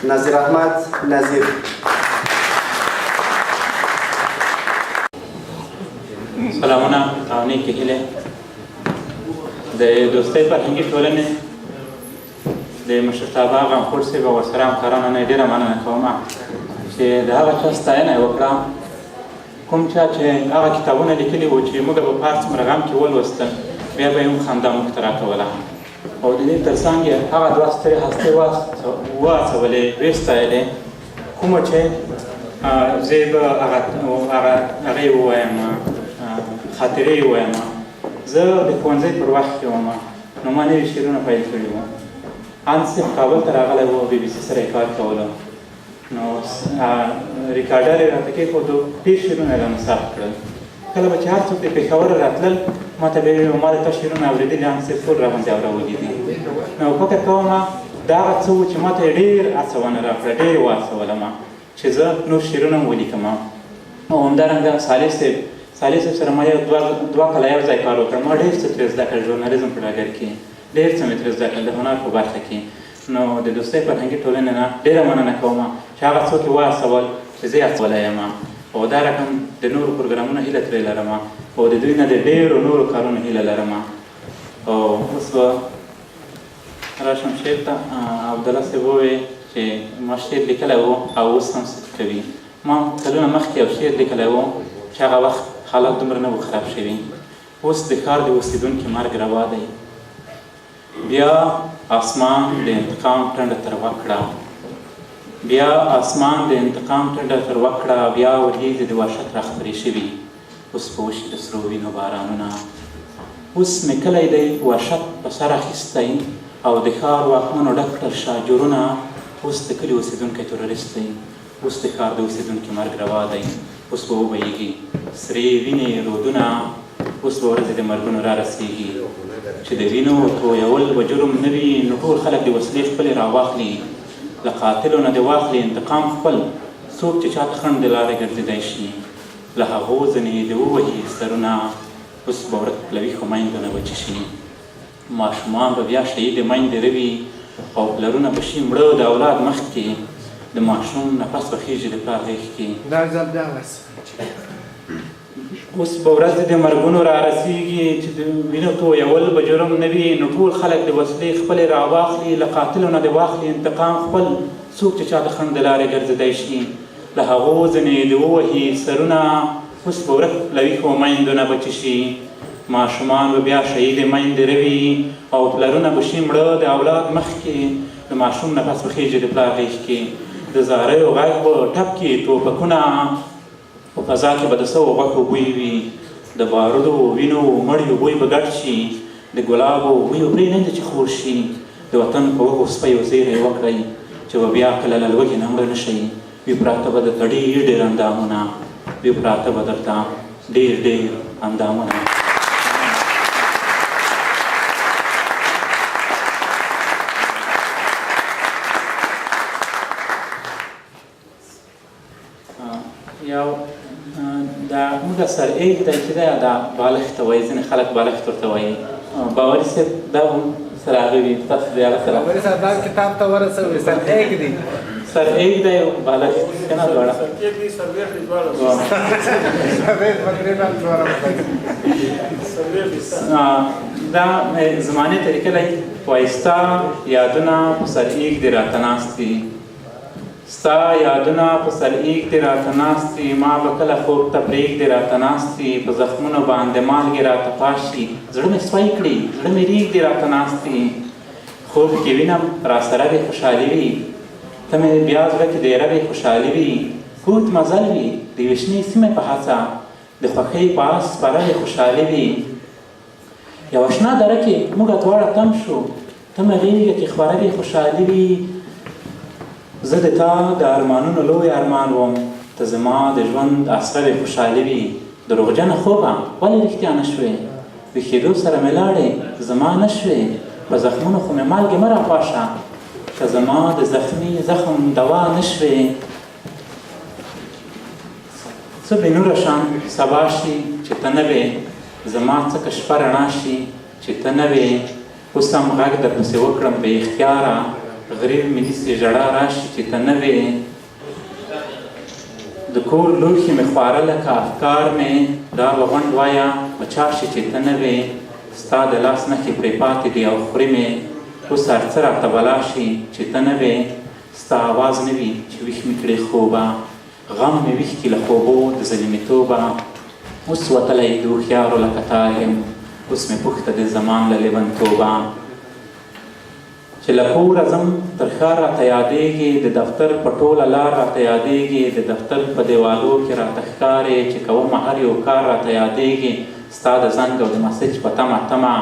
نظیر احمد نظیر. سلامونه او نیکې هیلې د دوستۍ فرهنګي ټولنې د مشرتابه غمخور صاحب او ورسره همکارانو نه ډېره مننه کوم چې د هغه چا ستاینه یې وکړه کوم چا چې هغه کتابونه لیکلي وو چې موږ به په هر څومره غم کې ولوستل بیا به یې هم خندا موږ ته راکوله او د دې تر څنګ یې هغه دوه سترې هستې واڅولې ویې ستایلې کومه چې زه به هغې ووایم خاطرې یې ووایم. زه د ښوونځي پر وخت کې وم نو ما نوي شعرونه پیل کړي وو. ان صاحب کابل ته راغلی و بي بي سي سره یې کار کولو نو ریکارډر یې راته کېښودو ډېر شعرونه یې رانه ثبت کړل. کله به چې هر څوک د پېښوره راتلل ما ته به یې ویل ما د تا شعرونه اورېدلي ان صاحب ټول راباندې اورولي دي. نو فکر کوم دا هغه څه و چې ما ته یې ډېر هڅونه راکړه ډېر یې وهڅولم چې زه نور شعرونه هم ولیکم. او همدارنګه صالح صاحب سره ما یو دوه کاله یو ځای کار وکړ. ما ډېر څه ترې زده کړل ژورنالیزم په ډګر کې ډېر څه مې ترې زده کړل د هنر په برخه کې. نو د دوستۍ فرهنګي ټولنې نه ډېره مننه کوم چې هغه څوک یې وهڅول چې زه یې هڅولی یم او دا رقم د نورو پروګرامونو هیله ترې لرم او د دوی نه د ډېرو نورو کارونو هیله لرم. او اوس به راشم شعر ته. عبدالله صاحب وویل چې ما شعر لیکلی و او اوس هم صدق کوي. ما کلونه مخکې یو شعر لیکلی و چې هغه وخت حالات دومره نه و خراب شوي. اوس د ښار د اوسېدونکي مرګ روا دی بیا اسمان د انتقام ټنډه تروه کړه بیا اسمان د انتقام ټنډه تروه کړه بیا وریځې د وحشت راخپرې شوي اوس به وشي د سرو وینو بارانونه. اوس مې کلی دی وحشت په سر اخیستی او د ښار واکمنو ډک کړل شاجورونه. اوس د کلي اوسېدونکی تروریست دی اوس د ښار د اوسېدونکي مرګ روا دی اوس به وبهیږي سرې وینې رودونه اوس به ورځې د مرګونو را رسېږي چې د وینو تویول به جرم نه وي نو ټول خلک د وسلې خپلې راواخلي له قاتلو نه دې واخلي انتقام خپل څوک چې چاته خنډ د لارې ګرځېدی شي له هغو ځینې د ووهي سرونه اوس به ورک له ویښو میندو نه بچي شي. ماشومان به بیا شهید میندې روي او پلرونه به شي مړه د اولاد مخکې د ماشوم نفس به خېږي د پلار غېږ کې. اوس به ورځې د مرګونو را رسېږي چې د وینو تویول به جرم نه وي نو ټول خلک د وسلې خپلې راواخلي له قاتلو نه دې واخلي انتقام خپل څوک چې چاته خنډ د لارې ګرځېدی شي له هغو ځینې د ووهي سرونه اوس به ورک له ویښو میندو نه بچي شي. ماشومان به بیا شهید میندې روي او پلرونه به شي مړه د اولاد مخکې د ماشوم نفس به خېږي د پلار غېږ کې د زاریو غږ به ټپ کړي توپکونه په فضا کې به د سوو غوښو بوی وي د بارودو وینو مړیو بوی به ګډ شي د ګلابو بویو پرېننده چې خور شي د وطن په وږو سپیو زیری وکړئ چې به بیا کله له لوږې نه مړه نه شئ. وي پراته به درته ډېر ډېر اندامونه وي پراته به درته ډېر ډېر اندامونه. یو دا موږ سر ایږ دی چې دی دا بالښت ته وایي ځینې خلک بالښت ورته وایي. باوري صاحب دا هم سره هغه وي تاسو د هغه سره باوري صاحب دا کتاب ته ورسوي سر ایږ دی سر ایږ دی او بالښت که نه دواړه سر ایږ دی سرویښ دی دواړه دا زمانې ته لیکلی وایي ستا یادونه په سر ایږ دی راته ناست دي ستا یادونه په سر ایږ دې راته ناست دي ما به کله خوب ته پرېږدې راته ناست دي په زخمونو باندې مالګې راته پاشي زړه مې سوی کړي زړه مې ریږدي راته ناست دي خوب کې وینم راسره به خوشحالي وي ته مې بیا زړه کې دیره به خوشحالي وي کوت مزل وي د یوې شنې سیمې په هڅه د خوښۍ په آس سپره به خوشحالي وي یوه شنه دره کې موږ دواړه تم شو ته مې غېږه کې خوره به خوشحالي وي زه د تا د ارمانونو لوی ارمان وم ته زما د ژوند اسره خوشحالي وي دروغجنه خوبه ولې رښتیا نه شوې ویښېدو سره مې لاړې زما نه شوې په زخمونو خو مې مالګې مه راپاشه که زما د زخمي زخم دوا نه شوې څه بې نوره شان سبا شي چې ته نه وې زما څکه شپه رڼا شي چې ته نه وې اوس هم غږ درپسې وکړم بې اختیاره غریب مې نیسي ژړا راشي چې ته نه وې د کور لوښي مې خواره لکه افکار مې دا به غونډ وایه په چا شي چې ته نه وې ستا د لاس نښې پرې پاتې دي او خوري مې اوس هر څه راته بلا شي چې ته نه وې ستا آواز نه وي چې ویښ مې کړې خوبه غم مې ویښ کړي له خوبو د ظلمېتوبه اوس وتلی د هوښیارو لکه تا یم اوس مې پوښته د زمان له لیونتوبه چې له کوره ځم تر ښار راته یادېږي د دفتر په ټوله لار راته یادېږي د دفتر په دیوالو کې راته ښکارې چې کوم هر یو کار راته یادېږي ستا د زنګ او د مسج په تمه تمه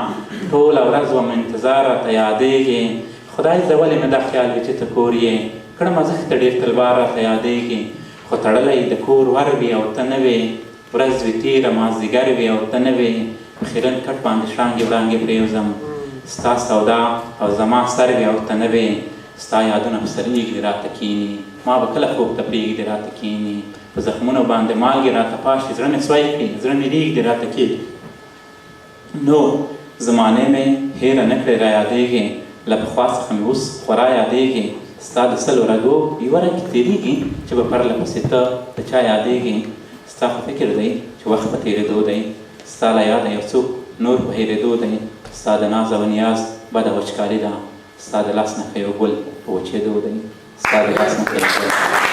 ټوله ورځ وم انتظار راته یادېږي خدای زه ولې مې دا خیال وي چې ته کور یې کړمه زښته ډېر تلوار راته یادېږي خو تړلی د کور ور وي او ته نه وې ورځ وي تېره مازدیګر وي او ته نه وې په خیرن کټ باندې شرانګې وړانګې پرېوځم ستا سودا او زما سر وي او ته نه وې ستا یادونه په سرېږدي راته کښېني ما به کله خوب ته پرېږدي راته کښېني په زخمونو باندې مالګې راته پاشي زړه مې سوی کړي زړه مې رېږدي راته کښېږدي نو زمانې مې هېره نه کړې را یادېږي له پخوا څخه مې اوس خورا یادېږي ستا د سلو رګو یوه رګ کې تېرېږي چې به پرله پسې ته د چا یادېږي ستا خو فکر دی چې وخت په تېرېدو دی ستا له یاده یو څوک نور په هېرېدو دی ستا د ناز او نیاز بده وچکالي ده ستا د لاس نښه یو ګل په وچېدو دی ستا د لاس نښه یو ګل